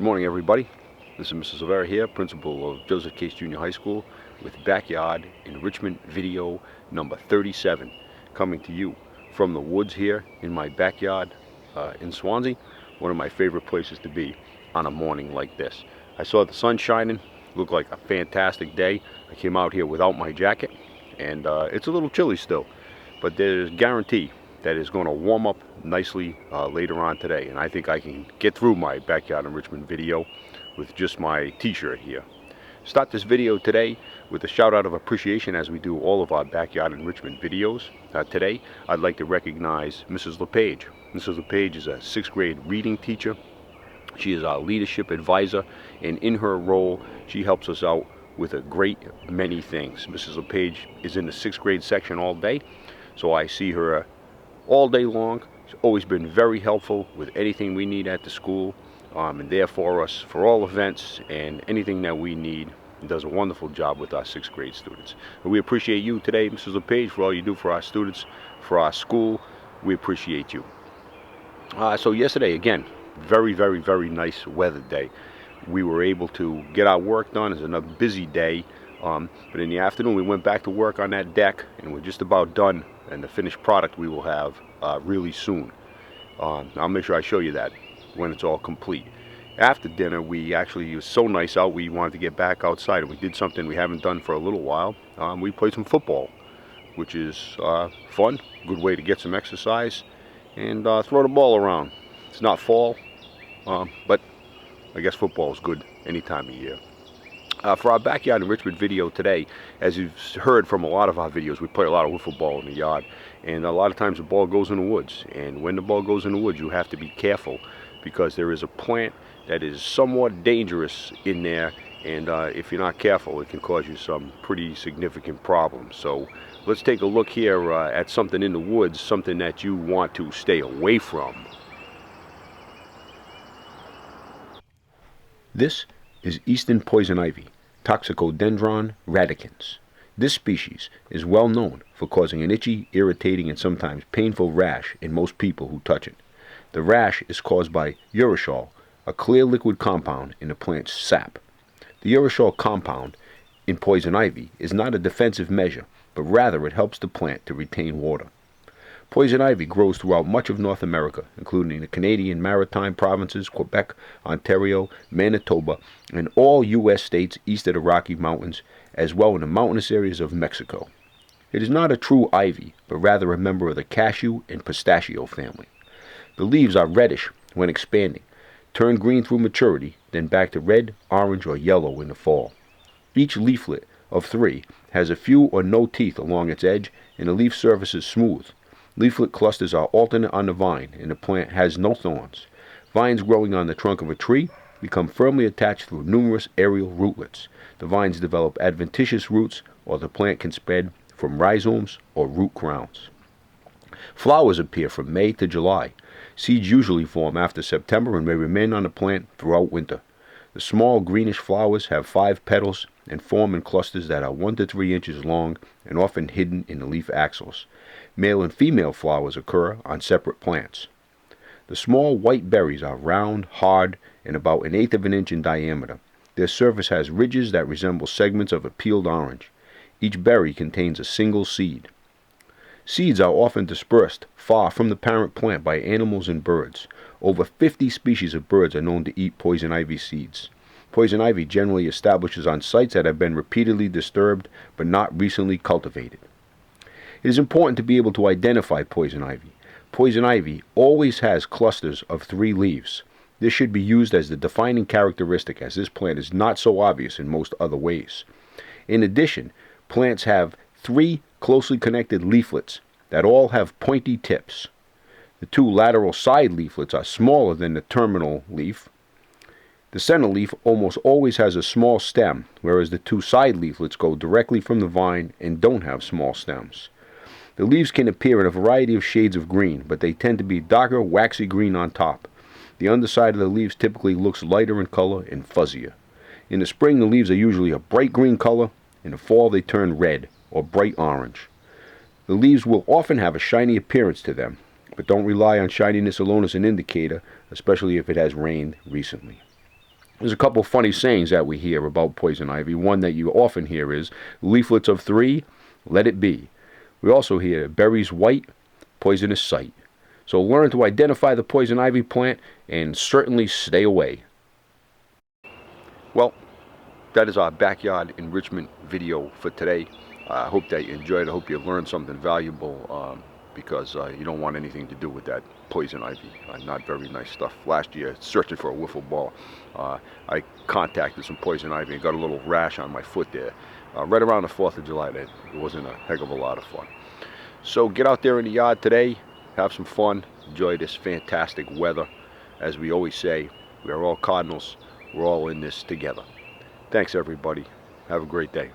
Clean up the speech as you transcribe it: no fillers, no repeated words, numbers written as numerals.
Good morning, everybody. This is Mr. Silvera here, principal of Joseph Case Junior High School, with Backyard Enrichment video number 37, coming to you from the woods here in my backyard in Swansea, one of my favorite places to be on a morning like this. I saw the sun shining, looked like a fantastic day. I came out here without my jacket, and it's a little chilly still, but there's guarantee that is going to warm up nicely later on today, and I think I can get through my backyard enrichment video with just my t-shirt here. Start this video today with a shout out of appreciation, as we do all of our backyard enrichment videos. Today I'd like to recognize Mrs. LePage. Mrs. LePage is a 6th grade reading teacher. She is our leadership advisor, and in her role she helps us out with a great many things. Mrs. LePage is in the 6th grade section all day, so I see her all day long. She's always been very helpful with anything we need at the school, and there for us for all events and anything that we need, and does a wonderful job with our 6th grade students. And we appreciate you today, Mrs. LePage, for all you do for our students, for our school. We appreciate you. So yesterday, again, very nice weather day. We were able to get our work done. It's another busy day, but in the afternoon we went back to work on that deck, and we're just about done, and the finished product we will have really soon. I'll make sure I show you that when it's all complete. After dinner, it was so nice out, we wanted to get back outside, and we did something we haven't done for a little while. We played some football, which is fun, good way to get some exercise and throw the ball around. It's not fall, but I guess football is good any time of year. For our backyard enrichment video today, as you've heard from a lot of our videos, we play a lot of wiffle ball in the yard, and a lot of times the ball goes in the woods. And when the ball goes in the woods, you have to be careful, because there is a plant that is somewhat dangerous in there, and if you're not careful, it can cause you some pretty significant problems. So let's take a look here at something in the woods, something that you want to stay away from. This is eastern poison ivy, Toxicodendron radicans. This species is well known for causing an itchy, irritating, and sometimes painful rash in most people who touch it. The rash is caused by urushiol, a clear liquid compound in the plant's sap. The urushiol compound in poison ivy is not a defensive measure, but rather it helps the plant to retain water. Poison ivy grows throughout much of North America, including the Canadian Maritime provinces, Quebec, Ontario, Manitoba, and all U.S. states east of the Rocky Mountains, as well in the mountainous areas of Mexico. It is not a true ivy, but rather a member of the cashew and pistachio family. The leaves are reddish when expanding, turn green through maturity, then back to red, orange, or yellow in the fall. Each leaflet of 3 has a few or no teeth along its edge, and the leaf surface is smooth. Leaflet clusters are alternate on the vine, and the plant has no thorns. Vines growing on the trunk of a tree become firmly attached through numerous aerial rootlets. The vines develop adventitious roots, or the plant can spread from rhizomes or root crowns. Flowers appear from May to July. Seeds usually form after September and may remain on the plant throughout winter. The small greenish flowers have 5 petals and form in clusters that are 1 to 3 inches long and often hidden in the leaf axils. Male and female flowers occur on separate plants. The small white berries are round, hard, and about 1/8 of an inch in diameter. Their surface has ridges that resemble segments of a peeled orange. Each berry contains a single seed. Seeds are often dispersed far from the parent plant by animals and birds. Over 50 species of birds are known to eat poison ivy seeds. Poison ivy generally establishes on sites that have been repeatedly disturbed but not recently cultivated. It is important to be able to identify poison ivy. Poison ivy always has clusters of 3 leaves. This should be used as the defining characteristic, as this plant is not so obvious in most other ways. In addition, plants have 3 closely connected leaflets that all have pointy tips. The 2 lateral side leaflets are smaller than the terminal leaf. The center leaf almost always has a small stem, whereas the 2 side leaflets go directly from the vine and don't have small stems. The leaves can appear in a variety of shades of green, but they tend to be darker, waxy green on top. The underside of the leaves typically looks lighter in color and fuzzier. In the spring, the leaves are usually a bright green color. In the fall, they turn red or bright orange. The leaves will often have a shiny appearance to them, but don't rely on shininess alone as an indicator, especially if it has rained recently. There's a couple funny sayings that we hear about poison ivy. One that you often hear is, leaflets of three, let it be. We also hear, berries white, poisonous sight. So learn to identify the poison ivy plant and certainly stay away. Well, that is our backyard enrichment video for today. I hope that you enjoyed it. I hope you learned something valuable, because you don't want anything to do with that poison ivy. Not very nice stuff. Last year, searching for a wiffle ball, I contacted some poison ivy and got a little rash on my foot there. Right around the 4th of July, that it wasn't a heck of a lot of fun. So get out there in the yard today, have some fun, enjoy this fantastic weather. As we always say, we are all Cardinals. We're all in this together. Thanks, everybody. Have a great day.